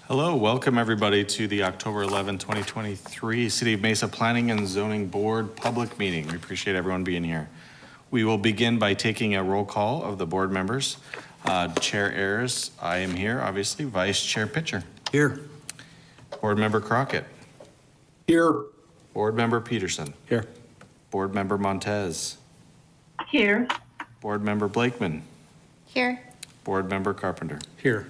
Hello, welcome everybody to the October 11, 2023 City of Mesa Planning and Zoning Board public meeting. We appreciate everyone being here. We will begin by taking a roll call of the board members. Chair Ayers, I am here, obviously. Vice Chair Pitcher. Here. Board Member Crockett. Here. Board Member Peterson. Here. Board Member Montez. Here. Board Member Blakeman. Here. Board Member Carpenter. Here.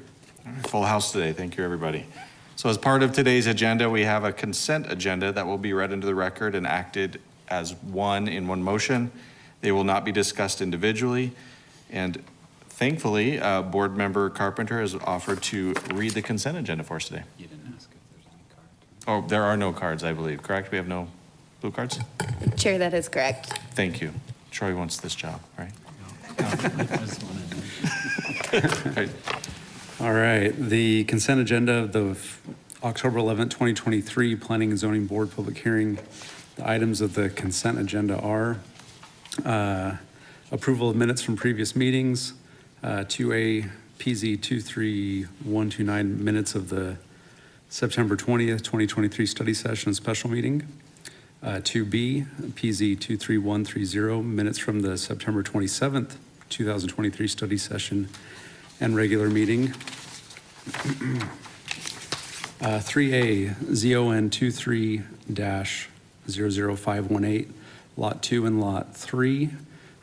Full house today. Thank you, everybody. So as part of today's agenda, we have a consent agenda that will be read into the record and acted as one in one motion. They will not be discussed individually. And thankfully, Board Member Carpenter has offered to read the consent agenda for us today. You didn't ask if there's any cards. Oh, there are no cards, I believe, correct? We have no blue cards? Chair, that is correct. Thank you. Troy wants this job, right? Right. All right, the consent agenda of the October 11th, 2023 Planning and Zoning Board public hearing. The items of the consent agenda are approval of minutes from previous meetings, 2A PZ 23129 minutes of the September 20th, 2023 study session and special meeting, 2B PZ 23130 minutes from the September 27th, 2023 study session and regular meeting. 3A ZON 23-00518, Lot 2 and Lot 3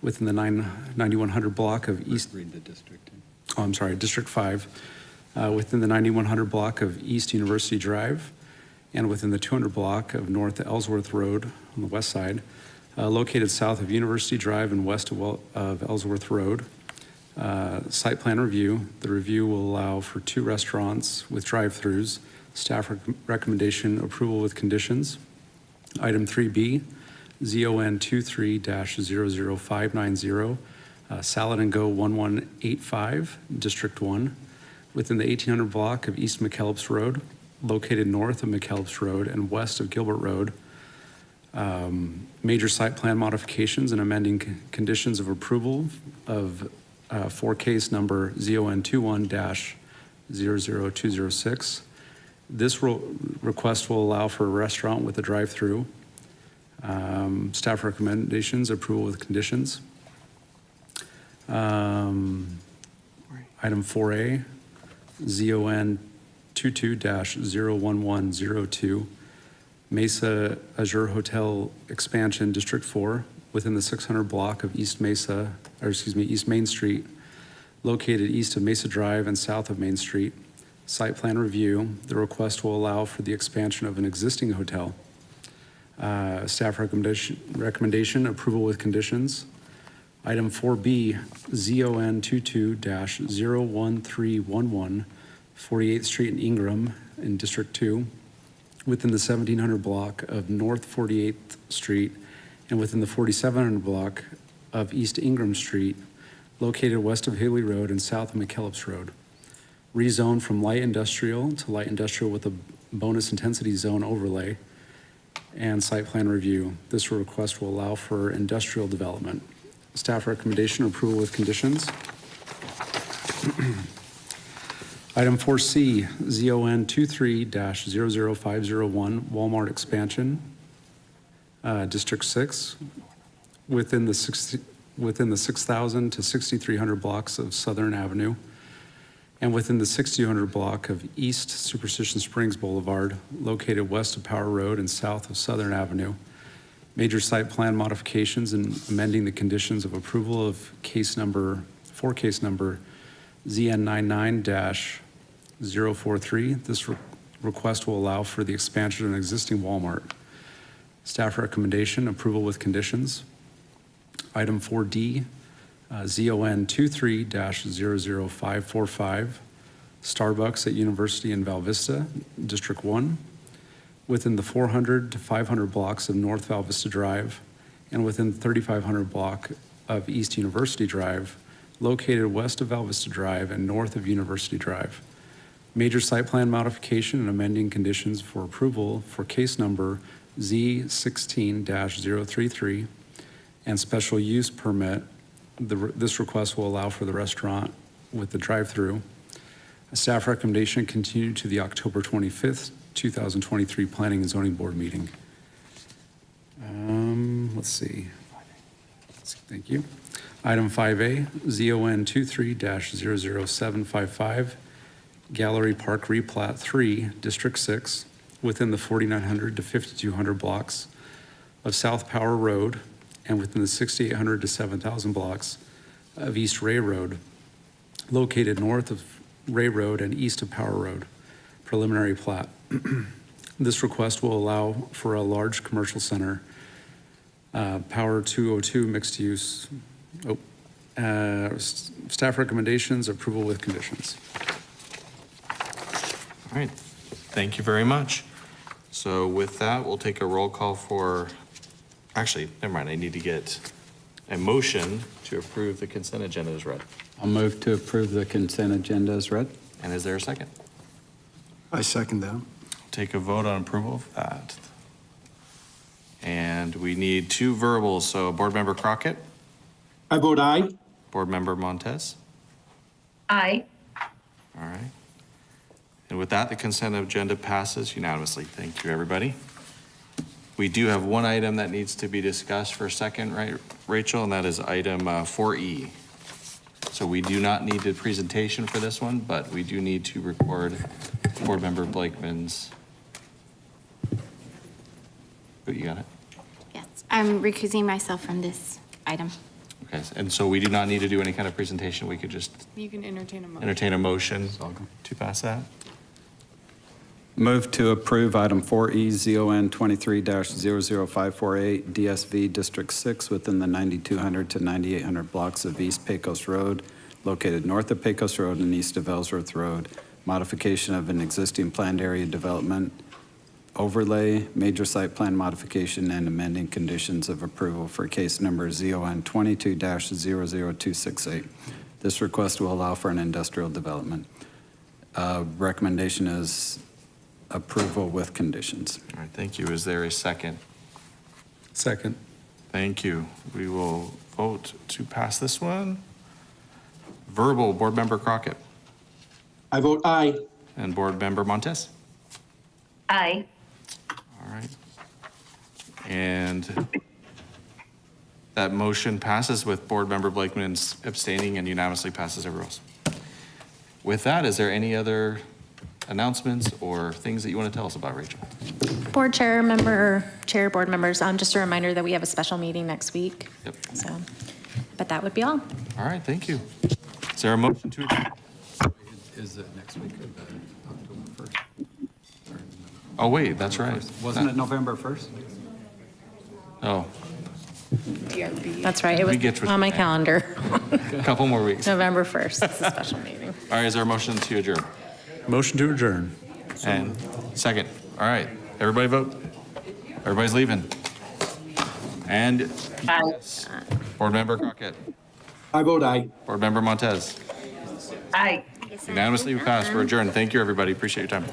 within the 9100 block of East. Read the district. Oh, I'm sorry, District 5, within the 9100 block of East University Drive and within the 200 block of North Ellsworth Road on the west side, located south of University Drive and west of Ellsworth Road. Site plan review. The review will allow for 2 restaurants with drive-throughs. Staff recommendation approval with conditions. Item 3B, ZON 23-00590, Salad and Go 1185, District 1, within the 1800 block of East McKellips Road, located north of McKellips Road and west of Gilbert Road. Major site plan modifications and amending conditions of approval of for case number ZON 21-00206. This request will allow for a restaurant with a drive-through. Staff recommendations, approval with conditions. Item 4A, ZON 22-01102, Mesa Azure Hotel Expansion, District 4, within the 600 block of East Main Street, located east of Mesa Drive and south of Main Street. Site plan review. The request will allow for the expansion of an existing hotel. Staff recommendation, approval with conditions. Item 4B, ZON 22-01311, 48th Street in Ingram in District 2, within the 1700 block of North 48th Street and within the 4700 block of East Ingram Street, located west of Haley Road and south of McKellips Road. Rezone from light industrial to light industrial with a bonus intensity zone overlay and site plan review. This request will allow for industrial development. Staff recommendation, approval with conditions. Item 4C, ZON 23-00501, Walmart expansion, District 6, within the 6,000 to 6,300 blocks of Southern Avenue, and within the 6,200 block of East Superstition Springs Boulevard, located west of Power Road and south of Southern Avenue. Major site plan modifications and amending the conditions of approval of case number ZN 99-043. This request will allow for the expansion of an existing Walmart. Staff recommendation, approval with conditions. Item 4D, ZON 23-00545, Starbucks at University in Val Vista, District 1, within the 400 to 500 blocks of North Val Vista Drive and within the 3,500 block of East University Drive, located west of Val Vista Drive and north of University Drive. Major site plan modification and amending conditions for approval for case number Z16-033 and special use permit. This request will allow for the restaurant with the drive-through. A staff recommendation continue to the October 25th, 2023 Planning and Zoning Board meeting. Let's see. Thank you. Item 5A, ZON 23-00755, Gallery Park Replat 3, District 6, within the 4,900 to 5,200 blocks of South Power Road and within the 6,800 to 7,000 blocks of East Ray Road, located north of Ray Road and east of Power Road. Preliminary plat. This request will allow for a large commercial center, Power 202 mixed use. Staff recommendations, approval with conditions. All right, thank you very much. So with that, we'll take a roll call for, actually, never mind, I need to get a motion to approve the consent agenda as read. I'll move to approve the consent agenda as read. And is there a second? I second that. Take a vote on approval of that. And we need two verbals, so Board Member Crockett, I vote aye. Board Member Montez. Aye. All right. And with that, the consent agenda passes unanimously. Thank you, everybody. We do have one item that needs to be discussed for a second, right, Rachel? And that is item 4E. So we do not need a presentation for this one, but we do need to record Board Member Blakeman's. Oh, you got it? Yes, I'm recusing myself from this item. Okay, and so we do not need to do any kind of presentation. We could just You can entertain a motion. entertain a motion to pass that. Move to approve item 4E, ZON 23-00548, DSV District 6 within the 9,200 to 9,800 blocks of East Pecos Road, located north of Pecos Road and east of Ellsworth Road. Modification of an existing planned area development, overlay, major site plan modification, and amending conditions of approval for case number ZON 22-00268. This request will allow for an industrial development. Recommendation is approval with conditions. All right, thank you. Is there a second? Second. Thank you. We will vote to pass this one. Verbal, Board Member Crockett I vote aye. and Board Member Montez. Aye. All right. And that motion passes with Board Member Blakeman abstaining and unanimously passes everywhere else. With that, is there any other announcements or things that you want to tell us about, Rachel? Board chair, board members, just a reminder that we have a special meeting next week. Yep. So, but that would be all. All right, thank you. Is there a motion to adjourn? Is it next week or October 1st? Oh, wait, that's right. Wasn't it November 1st? Oh, That's right. It We was get what on you're my saying. calendar. a couple more weeks. All November 1st. It's a special meeting. right, is there a motion to adjourn? Motion to adjourn. And second. All right, everybody vote. Everybody's leaving. And Board Member Crockett, I vote aye. Board Member Montez. Aye. Unanimously passed. We're adjourned. Thank you, everybody. Appreciate your time.